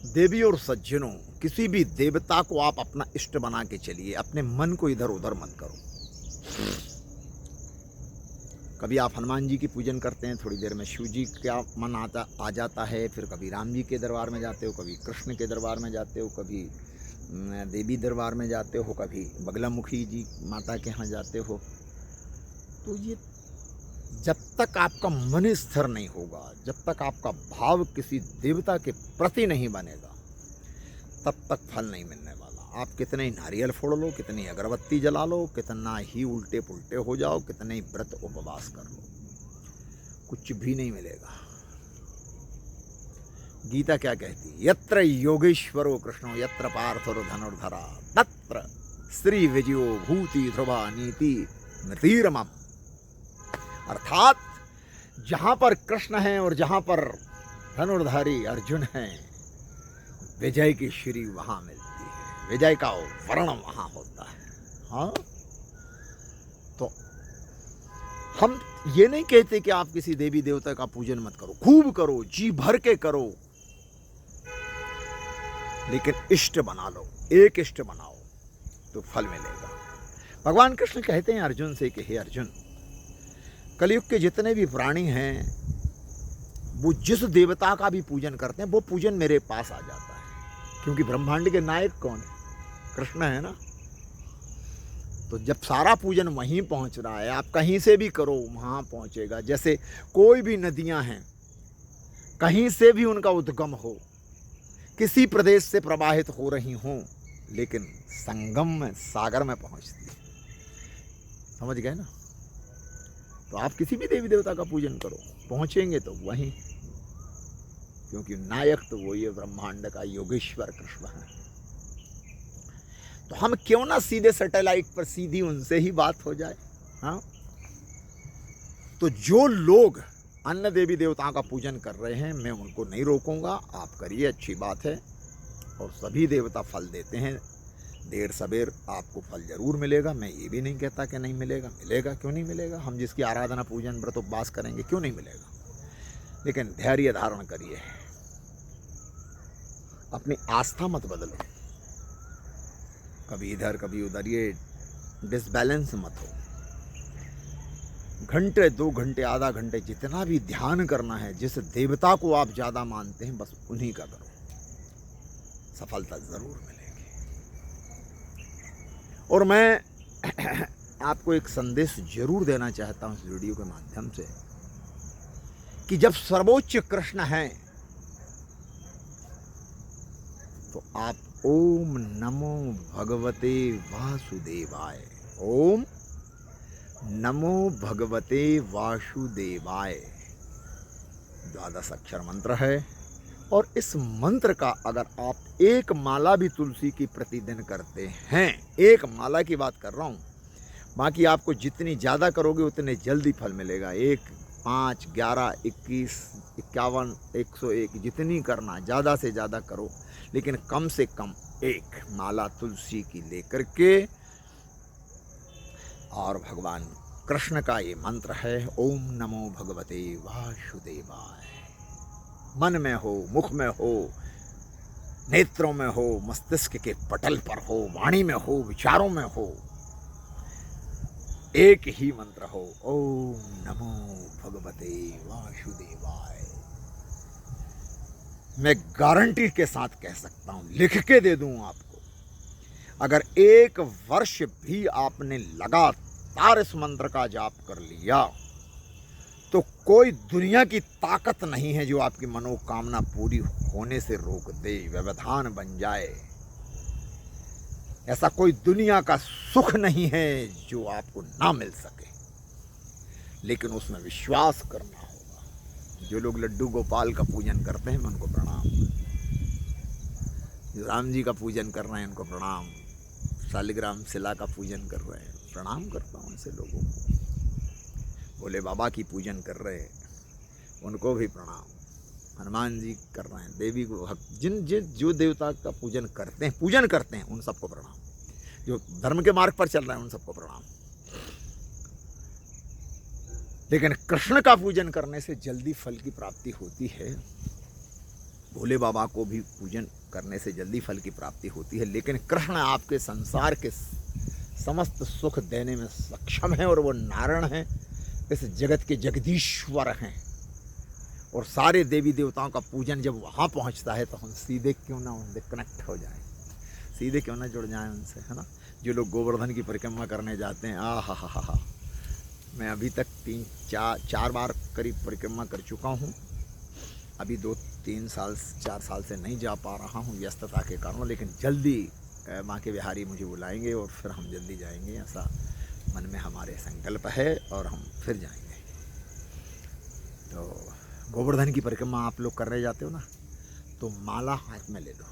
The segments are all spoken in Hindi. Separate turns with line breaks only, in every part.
देवी और सज्जनों, किसी भी देवता को आप अपना इष्ट बना के चलिए, अपने मन को इधर उधर मत करो। कभी आप हनुमान जी की पूजन करते हैं, थोड़ी देर में शिव जी का मन आ जाता है, फिर कभी राम जी के दरबार में जाते हो, कभी कृष्ण के दरबार में जाते हो, कभी देवी दरबार में जाते हो, कभी बगलामुखी जी माता के यहाँ जाते हो। तो ये जब तक आपका मन स्थिर नहीं होगा, जब तक आपका भाव किसी देवता के प्रति नहीं बनेगा, तब तक फल नहीं मिलने वाला। आप कितने ही नारियल फोड़ लो, कितनी अगरबत्ती जला लो, कितना ही उल्टे पुल्टे हो जाओ, कितने ही व्रत उपवास कर लो, कुछ भी नहीं मिलेगा। गीता क्या कहती है? यत्र योगेश्वरो कृष्णो यत्र पार्थो धनुर्धरा तत्र श्री विजयो भूति ध्रुवा नीति मृतिरमम। अर्थात जहां पर कृष्ण है और जहां पर धनुर्धारी अर्जुन है, विजय की श्री वहां मिलती है, विजय का वर्ण वहां होता है। हाँ, तो हम ये नहीं कहते कि आप किसी देवी देवता का पूजन मत करो, खूब करो, जी भर के करो, लेकिन इष्ट बना लो, एक इष्ट बनाओ तो फल मिलेगा। भगवान कृष्ण कहते हैं अर्जुन से कि हे अर्जुन, कलयुग के जितने भी प्राणी हैं, वो जिस देवता का भी पूजन करते हैं, वो पूजन मेरे पास आ जाता है, क्योंकि ब्रह्मांड के नायक कौन है? कृष्ण है ना। तो जब सारा पूजन वहीं पहुंच रहा है, आप कहीं से भी करो वहां पहुंचेगा। जैसे कोई भी नदियां हैं, कहीं से भी उनका उद्गम हो, किसी प्रदेश से प्रवाहित हो रही हों, लेकिन संगम में, सागर में पहुंचती है। समझ गए ना? तो आप किसी भी देवी देवता का पूजन करो, पहुंचेंगे तो वहीं, क्योंकि नायक तो वही है, ब्रह्मांड का योगेश्वर कृष्ण है। तो हम क्यों ना सीधे सैटेलाइट पर सीधी उनसे ही बात हो जाए। हाँ, तो जो लोग अन्य देवी देवताओं का पूजन कर रहे हैं, मैं उनको नहीं रोकूंगा, आप करिए, अच्छी बात है। और सभी देवता फल देते हैं, देर सबेर आपको फल जरूर मिलेगा। मैं ये भी नहीं कहता कि नहीं मिलेगा, मिलेगा, क्यों नहीं मिलेगा। हम जिसकी आराधना, पूजन, व्रत उपवास करेंगे, क्यों नहीं मिलेगा। लेकिन धैर्य धारण करिए, अपनी आस्था मत बदलो, कभी इधर कभी उधर, ये डिसबैलेंस मत हो। घंटे, 2 घंटे, आधा घंटे, जितना भी ध्यान करना है, जिस देवता को आप ज्यादा मानते हैं, बस उन्हीं का करो, सफलता जरूर मिलेगी। और मैं आपको एक संदेश जरूर देना चाहता हूं इस वीडियो के माध्यम से, कि जब सर्वोच्च कृष्ण हैं, तो आप ओम नमो भगवते वासुदेवाय, ओम नमो भगवते वासुदेवाय, 12 अक्षर मंत्र है। और इस मंत्र का अगर आप एक माला भी तुलसी की प्रतिदिन करते हैं, एक माला की बात कर रहा हूं, बाकी आपको जितनी ज़्यादा करोगे उतने जल्दी फल मिलेगा। 1, 5, 11, 21, 51, 101, जितनी करना, ज़्यादा से ज़्यादा करो, लेकिन कम से कम एक माला तुलसी की लेकर के, और भगवान कृष्ण का ये मंत्र है, ओम नमो भगवते वासुदेवाय। मन में हो, मुख में हो, नेत्रों में हो, मस्तिष्क के पटल पर हो, वाणी में हो, विचारों में हो, एक ही मंत्र हो, ओम नमो भगवते वासुदेवाय। मैं गारंटी के साथ कह सकता हूं, लिख के दे दूं आपको, अगर 1 वर्ष भी आपने लगातार इस मंत्र का जाप कर लिया, तो कोई दुनिया की ताकत नहीं है जो आपकी मनोकामना पूरी होने से रोक दे, व्यवधान बन जाए। ऐसा कोई दुनिया का सुख नहीं है जो आपको ना मिल सके, लेकिन उसमें विश्वास करना होगा। जो लोग लड्डू गोपाल का पूजन करते हैं, मैं उनको प्रणाम, जो राम जी का पूजन कर रहे हैं उनको प्रणाम, शालिग्राम शिला का पूजन कर रहे हैं, प्रणाम करता हूँ ऐसे लोगों को। भोले बाबा की पूजन कर रहे हैं, उनको भी प्रणाम। हनुमान जी कर रहे हैं, देवी को, जिन जो देवता का पूजन करते हैं उन सबको प्रणाम। जो धर्म के मार्ग पर चल रहे हैं उन सबको प्रणाम। लेकिन कृष्ण का पूजन करने से जल्दी फल की प्राप्ति होती है, भोले बाबा को भी पूजन करने से जल्दी फल की प्राप्ति होती है, लेकिन कृष्ण आपके संसार के समस्त सुख देने में सक्षम है और वो नारायण हैं, इस जगत के जगदीश्वर हैं। और सारे देवी देवताओं का पूजन जब वहाँ पहुँचता है तो हम सीधे क्यों ना उनसे कनेक्ट हो जाएं, सीधे क्यों ना जुड़ जाएं उनसे, है ना। जो लोग गोवर्धन की परिक्रमा करने जाते हैं, हा, मैं अभी तक 3-4 बार करीब परिक्रमा कर चुका हूँ। अभी 4 साल से नहीं जा पा रहा हूँ व्यस्तता के कारण, लेकिन जल्दी माँ के बिहारी मुझे बुलाएंगे और फिर हम जल्दी जाएंगे, ऐसा मन में हमारे संकल्प है और हम फिर जाएंगे। तो गोवर्धन की परिक्रमा आप लोग करने जाते हो ना, तो माला हाथ में ले लो,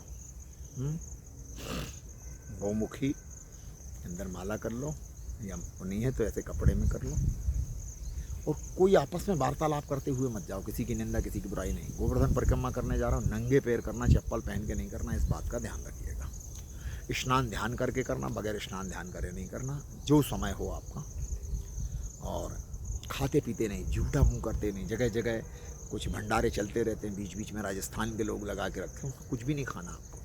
गौमुखी अंदर माला कर लो, या नहीं है तो ऐसे कपड़े में कर लो। और कोई आपस में वार्तालाप करते हुए मत जाओ, किसी की निंदा किसी की बुराई नहीं। गोवर्धन परिक्रमा करने जा रहा हूँ, नंगे पैर करना, चप्पल पहन के नहीं करना, इस बात का ध्यान रखिएगा। स्नान ध्यान करके करना, बगैर स्नान ध्यान करे नहीं करना, जो समय हो आपका। और खाते पीते नहीं, झूठा मुंह करते नहीं। जगह जगह कुछ भंडारे चलते रहते हैं, बीच बीच में राजस्थान के लोग लगा के रखे, कुछ भी नहीं खाना आपको।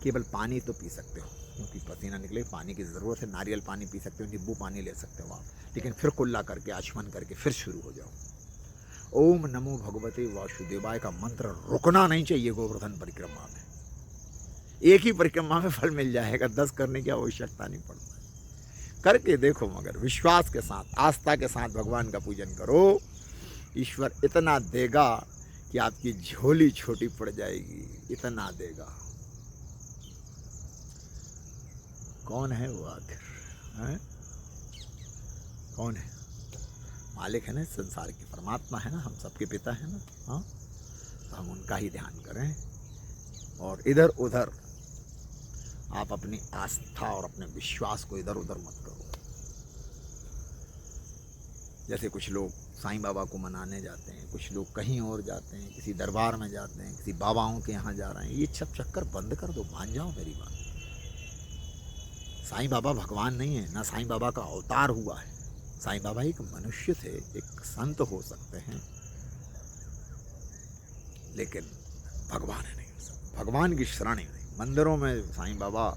केवल पानी तो पी सकते हो, क्योंकि पसीना निकले, पानी की ज़रूरत है। नारियल पानी पी सकते हो, नींबू पानी ले सकते हो आप, लेकिन फिर कुल्ला करके आचमन करके फिर शुरू हो जाओ। ओम नमो भगवते वासुदेवाय का मंत्र रुकना नहीं चाहिए गोवर्धन परिक्रमा में। एक ही परिक्रमा में फल मिल जाएगा, 10 करने की आवश्यकता नहीं पड़ता। करके देखो, मगर विश्वास के साथ, आस्था के साथ भगवान का पूजन करो। ईश्वर इतना देगा कि आपकी झोली छोटी पड़ जाएगी, इतना देगा। कौन है वो आखिर, हैं? कौन है? मालिक है ना संसार के, परमात्मा है ना, हम सबके पिता है ना। हाँ, तो हम उनका ही ध्यान करें और इधर उधर आप अपनी आस्था और अपने विश्वास को इधर उधर मत करो। जैसे कुछ लोग साईं बाबा को मनाने जाते हैं, कुछ लोग कहीं और जाते हैं, किसी दरबार में जाते हैं, किसी बाबाओं के यहाँ जा रहे हैं। ये सब चक्कर बंद कर दो, मान जाओ मेरी बात। साईं बाबा भगवान नहीं है, ना साईं बाबा का अवतार हुआ है। साईं बाबा एक मनुष्य थे, एक संत हो सकते हैं, लेकिन भगवान है नहीं हो सकता। भगवान की शरण ही नहीं। मंदिरों में साईं बाबा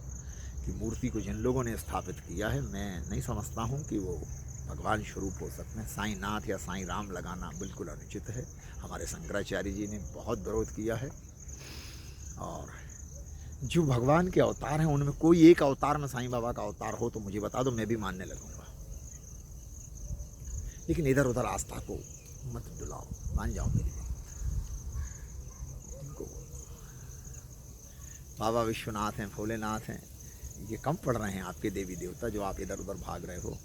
की मूर्ति को जिन लोगों ने स्थापित किया है, मैं नहीं समझता हूँ कि वो भगवान स्वरूप हो सकते हैं। साईं नाथ या साईं राम लगाना बिल्कुल अनुचित है। हमारे शंकराचार्य जी ने बहुत विरोध किया है। और जो भगवान के अवतार हैं, उनमें कोई एक अवतार में साईं बाबा का अवतार हो तो मुझे बता दो, मैं भी मानने लगूंगा। लेकिन इधर उधर आस्था को मत डुलाओ, मान जाओ मेरी बात। बाबा विश्वनाथ हैं, भोलेनाथ हैं, ये कम पढ़ रहे हैं आपके देवी देवता जो आप इधर उधर भाग रहे हो।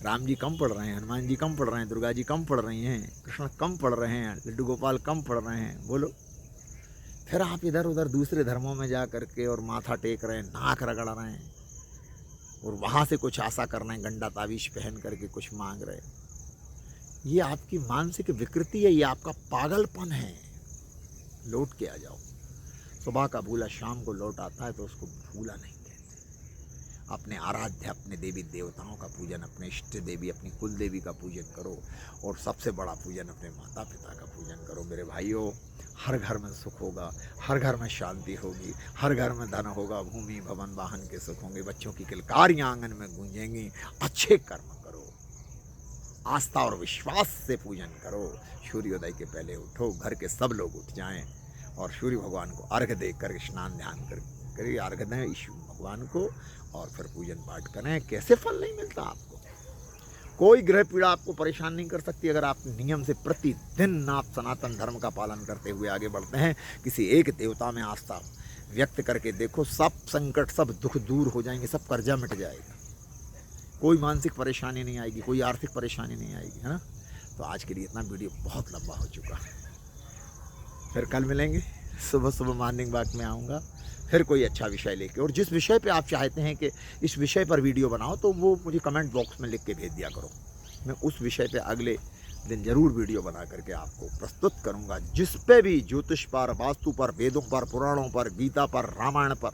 राम जी कम पढ़ रहे हैं, हनुमान जी कम पढ़ रहे हैं, दुर्गा जी कम पढ़ रही हैं, कृष्ण कम पढ़ रहे हैं, लड्डू गोपाल कम पढ़ रहे हैं। बोलो, फिर आप इधर उधर दूसरे धर्मों में जा करके और माथा टेक रहे हैं, नाक रगड़ रहे हैं और वहाँ से कुछ आशा कर रहे हैं, गंडा तावीज पहन करके कुछ मांग रहे हैं। ये आपकी मानसिक विकृति है, ये आपका पागलपन है। लौट के आ जाओ। सुबह का भूला शाम को लौट आता है, तो उसको भूला नहीं कहते। अपने आराध्य, अपने देवी देवताओं का पूजन, अपने इष्ट देवी, अपनी कुल देवी का पूजन करो, और सबसे बड़ा पूजन अपने माता पिता का पूजन करो। मेरे भाइयों, हर घर में सुख होगा, हर घर में शांति होगी, हर घर में धन होगा, भूमि भवन वाहन के सुख होंगे, बच्चों की किलकारियाँ आंगन में गूंजेंगी। अच्छे कर्म करो, आस्था और विश्वास से पूजन करो। सूर्योदय के पहले उठो, घर के सब लोग उठ जाएं और सूर्य भगवान को अर्घ्य देकर स्नान ध्यान करिए, अर्घ्य दें ईश्वर भगवान को, और फिर पूजन पाठ करें। कैसे फल नहीं मिलता आपको? कोई ग्रह पीड़ा आपको परेशान नहीं कर सकती अगर आप नियम से प्रतिदिन आप सनातन धर्म का पालन करते हुए आगे बढ़ते हैं। किसी एक देवता में आस्था व्यक्त करके देखो, सब संकट, सब दुख दूर हो जाएंगे, सब कर्जा मिट जाएगा, कोई मानसिक परेशानी नहीं आएगी, कोई आर्थिक परेशानी नहीं आएगी, है ना। तो आज के लिए इतना, वीडियो बहुत लंबा हो चुका है। फिर कल मिलेंगे, सुबह सुबह मॉर्निंग वॉक में आऊँगा फिर कोई अच्छा विषय लेके। और जिस विषय पे आप चाहते हैं कि इस विषय पर वीडियो बनाओ, तो वो मुझे कमेंट बॉक्स में लिख के भेज दिया करो। मैं उस विषय पे अगले दिन ज़रूर वीडियो बना करके आपको प्रस्तुत करूँगा। जिस पे भी, ज्योतिष पर, वास्तु पर, वेदों पर, पुराणों पर, गीता पर, रामायण पर,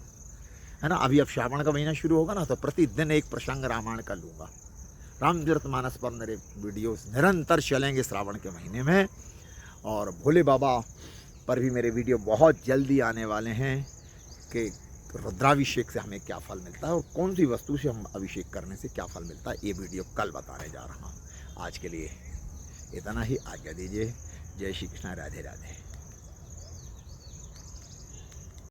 है ना। अभी अब श्रावण का महीना शुरू होगा ना, तो प्रतिदिन एक प्रसंग रामायण का लूँगा। रामचरितमानस पर मेरे वीडियोस निरंतर चलेंगे श्रावण के महीने में। और भोले बाबा पर भी मेरे वीडियो बहुत जल्दी आने वाले हैं कि रुद्राभिषेक से हमें क्या फल मिलता है और कौन सी वस्तु से हम अभिषेक करने से क्या फल मिलता है, ये वीडियो कल बताने जा रहा हूँ। आज के लिए इतना ही, आज्ञा दीजिए। जय श्री कृष्ण, राधे राधे।